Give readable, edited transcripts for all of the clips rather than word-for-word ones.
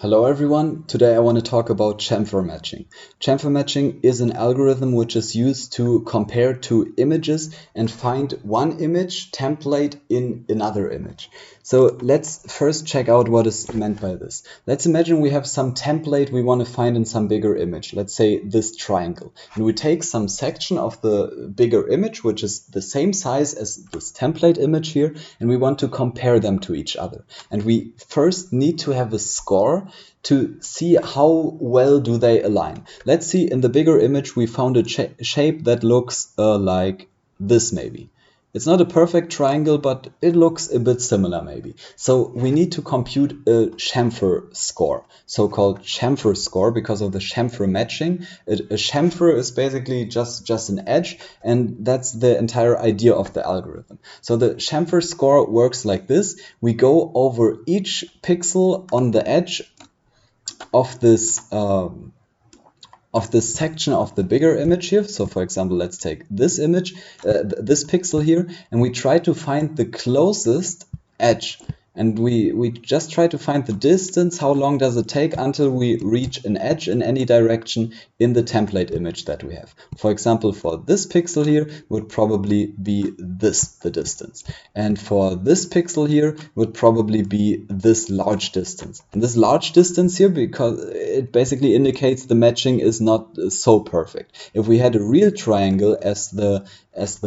Hello everyone, today I want to talk about chamfer matching. Chamfer matching is an algorithm which is used to compare two images and find one image template in another image. So let's first check out what is meant by this. Let's imagine we have some template we want to find in some bigger image, let's say this triangle. And we take some section of the bigger image, which is the same size as this template image here, and we want to compare them to each other. And we first need to have a score to see how well do they align. Let's see, in the bigger image we found a shape that looks like this maybe. It's not a perfect triangle, but it looks a bit similar maybe. So we need to compute a chamfer score, so-called chamfer score, because of the chamfer matching. A chamfer is basically just an edge, and that's the entire idea of the algorithm. So the chamfer score works like this. We go over each pixel on the edge of this section of the bigger image here. So for example, let's take this image, this pixel here, and we try to find the closest edge. And we just try to find the distance, how long does it take until we reach an edge in any direction in the template image that we have. For example, for this pixel here would probably be this, the distance. And for this pixel here would probably be this large distance. And this large distance here, because it basically indicates the matching is not so perfect. If we had a real triangle as the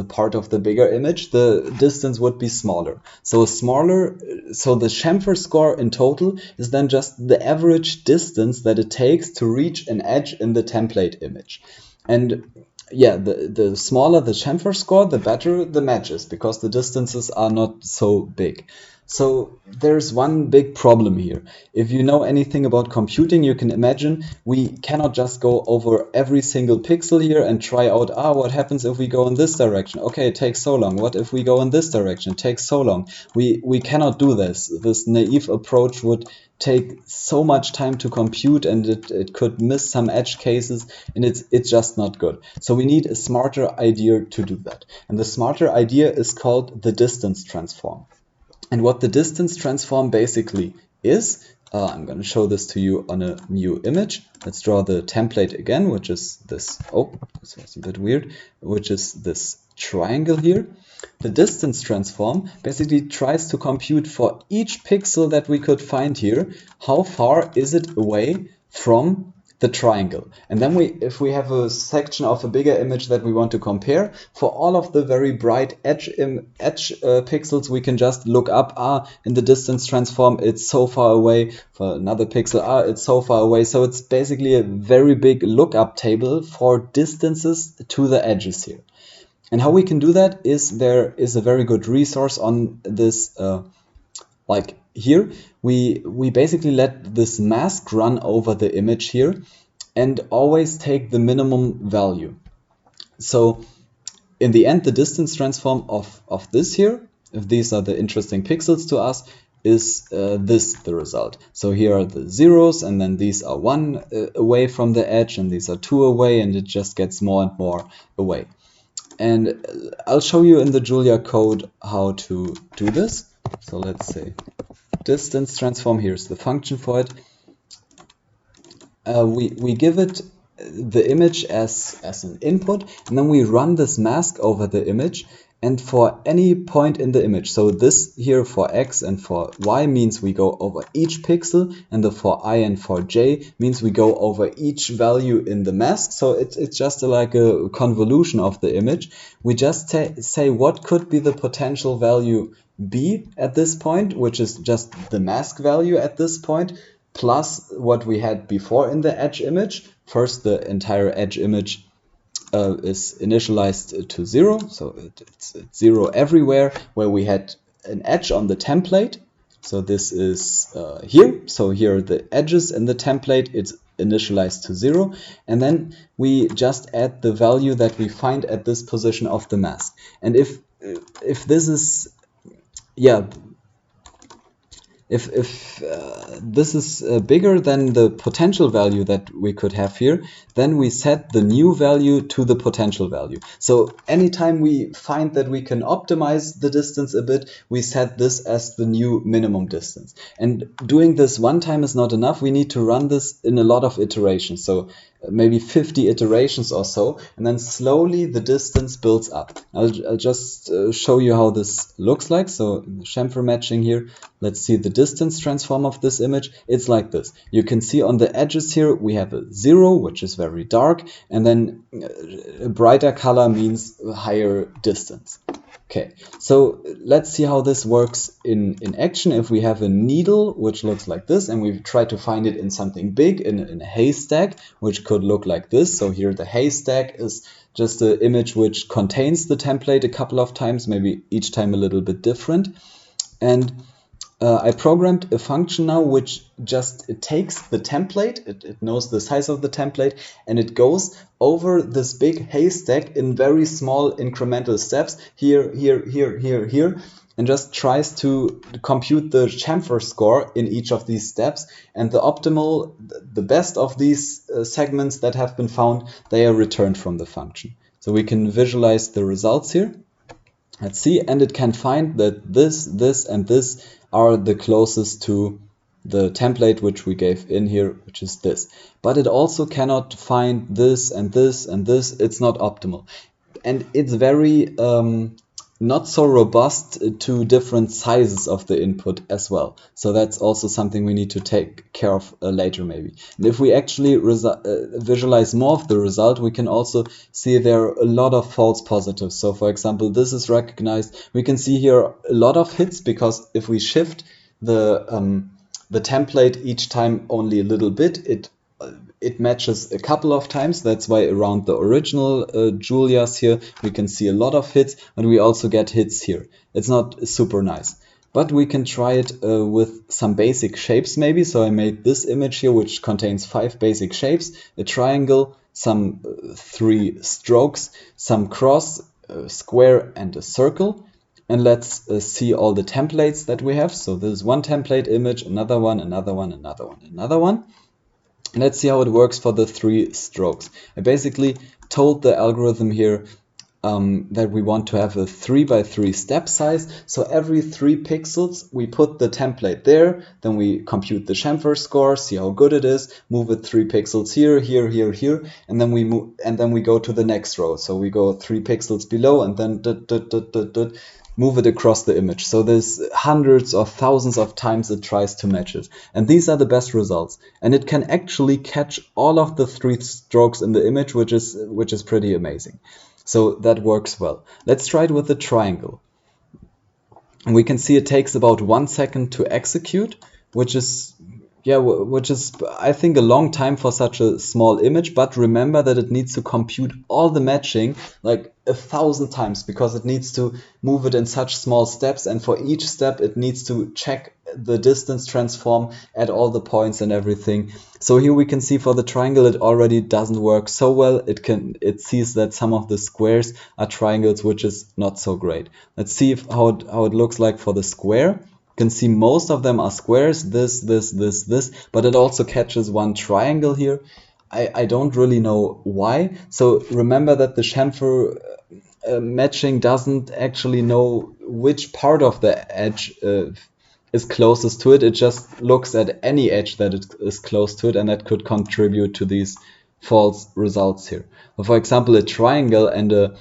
part of the bigger image, the distance would be smaller. So the chamfer score in total is then just the average distance that it takes to reach an edge in the template image. And yeah, the smaller the chamfer score, the better the matches, because the distances are not so big. So there's one big problem here. If you know anything about computing, you can imagine we cannot just go over every single pixel here and try out, what happens if we go in this direction? Okay, it takes so long. What if we go in this direction? It takes so long. We cannot do this. This naive approach would take so much time to compute, and it could miss some edge cases, and it's just not good. So we need a smarter idea to do that. And the smarter idea is called the distance transform. And what the distance transform basically is, I'm going to show this to you on a new image. Let's draw the template again, which is this. Oh, this was a bit weird, which is this triangle here. The distance transform basically tries to compute for each pixel that we could find here, how far is it away from the triangle. And then if we have a section of a bigger image that we want to compare, for all of the very bright edge pixels, we can just look up, in the distance transform, it's so far away. For another pixel, it's so far away. So it's basically a very big lookup table for distances to the edges here. And how we can do that is there is a very good resource on this, like here, we basically let this mask run over the image here and always take the minimum value. So in the end, the distance transform of this here, if these are the interesting pixels to us, is this the result. So here are the zeros, and then these are 1 away from the edge, and these are 2 away, and it just gets more and more away. And I'll show you in the Julia code how to do this. So let's say distance transform, here's the function for it. We give it the image as an input, and then we run this mask over the image, and for any point in the image, so this here for x and for y means we go over each pixel, and the for I and for j means we go over each value in the mask. So it's just like a convolution of the image. We just say what could be the potential value b at this point, which is just the mask value at this point, plus what we had before in the edge image. First, the entire edge image is initialized to 0, so it's 0 everywhere where we had an edge on the template. So this is here. So here are the edges in the template. It's initialized to 0, and then we just add the value that we find at this position of the mask. And if this is if this is bigger than the potential value that we could have here, then we set the new value to the potential value. So anytime we find that we can optimize the distance a bit, we set this as the new minimum distance. And doing this one time is not enough. We need to run this in a lot of iterations. So maybe 50 iterations or so, and then slowly the distance builds up. I'll just show you how this looks like. So chamfer matching here, let's see the distance transform of this image. It's like this. You can see on the edges here we have a 0, which is very dark, and then a brighter color means a higher distance. Okay, so let's see how this works in action. If we have a needle, which looks like this, and we try to find it in something big, in a haystack, which could look like this. So here the haystack is just an image which contains the template a couple of times, maybe each time a little bit different. And I programmed a function now which just takes the template, it knows the size of the template, and it goes over this big haystack in very small incremental steps, here, here, here, here, here, and just tries to compute the chamfer score in each of these steps. And the optimal, the best of these segments that have been found, they are returned from the function. So we can visualize the results here. Let's see, and it can find that this, and this are the closest to the template which we gave in here, which is this. But it also cannot find this and this and this. It's not optimal. And it's very not so robust to different sizes of the input as well. So that's also something we need to take care of later maybe. And if we actually visualize more of the result, we can also see there are a lot of false positives. So for example, this is recognized. We can see here a lot of hits, because if we shift the template each time only a little bit, it matches a couple of times. That's why around the original Julia's here, we can see a lot of hits, and we also get hits here. It's not super nice. But we can try it with some basic shapes maybe. So I made this image here, which contains 5 basic shapes: a triangle, some 3 strokes, some cross, a square, and a circle. And let's see all the templates that we have. So this is one template image, another one, another one, another one, another one. Let's see how it works for the 3 strokes. I basically told the algorithm here that we want to have a 3 by 3 step size. So every 3 pixels, we put the template there, then we compute the chamfer score, see how good it is, move it 3 pixels here, here, here, here, and then we move, and then we go to the next row. So we go 3 pixels below, and then move it across the image. So there's hundreds or thousands of times it tries to match it. And these are the best results. And it can actually catch all of the 3 strokes in the image, which is pretty amazing. So that works well. Let's try it with the triangle. And we can see it takes about 1 second to execute, which is I think a long time for such a small image. But remember that it needs to compute all the matching like 1,000 times, because it needs to move it in such small steps, and for each step it needs to check the distance transform at all the points and everything. So here we can see for the triangle it already doesn't work so well. It sees that some of the squares are triangles, which is not so great. Let's see how it looks like for the square. You can see most of them are squares, this, but it also catches one triangle here. I don't really know why. So remember that the chamfer matching doesn't actually know which part of the edge is closest to it. It just looks at any edge that is close to it, and that could contribute to these false results here. So for example, a triangle and a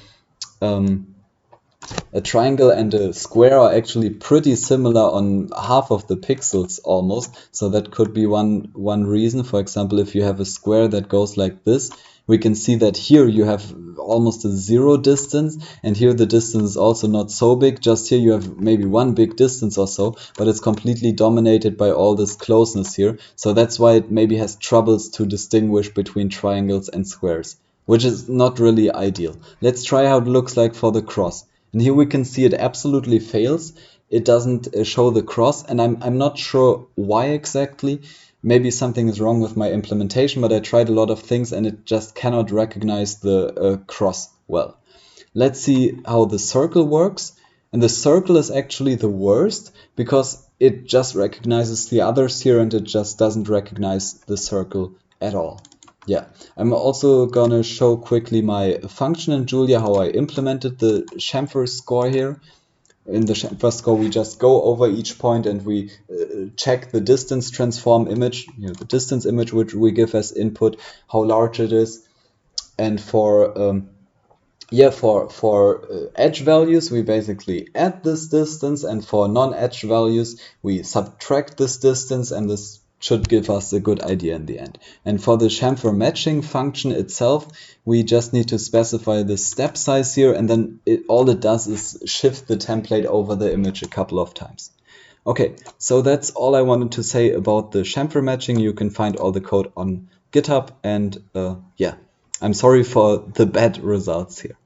square are actually pretty similar on half of the pixels almost. So that could be one reason. For example, if you have a square that goes like this, we can see that here you have almost a 0 distance, and here the distance is also not so big. Just here you have maybe one big distance or so, but it's completely dominated by all this closeness here. So that's why it maybe has troubles to distinguish between triangles and squares, which is not really ideal. Let's try how it looks like for the cross. And here we can see it absolutely fails. It doesn't show the cross, and I'm not sure why exactly. Maybe something is wrong with my implementation, but I tried a lot of things and it just cannot recognize the cross well. Let's see how the circle works. And the circle is actually the worst, because it just recognizes the others here and it just doesn't recognize the circle at all. Yeah, I'm also gonna show quickly my function in Julia, how I implemented the chamfer score here. In the chamfer score, we just go over each point and we check the distance transform image, the distance image which we give as input, how large it is. And for edge values, we basically add this distance, and for non-edge values, we subtract this distance, and this should give us a good idea in the end. And for the chamfer matching function itself, we just need to specify the step size here, and then all it does is shift the template over the image a couple of times. Okay, so that's all I wanted to say about the chamfer matching. You can find all the code on GitHub, and yeah, I'm sorry for the bad results here.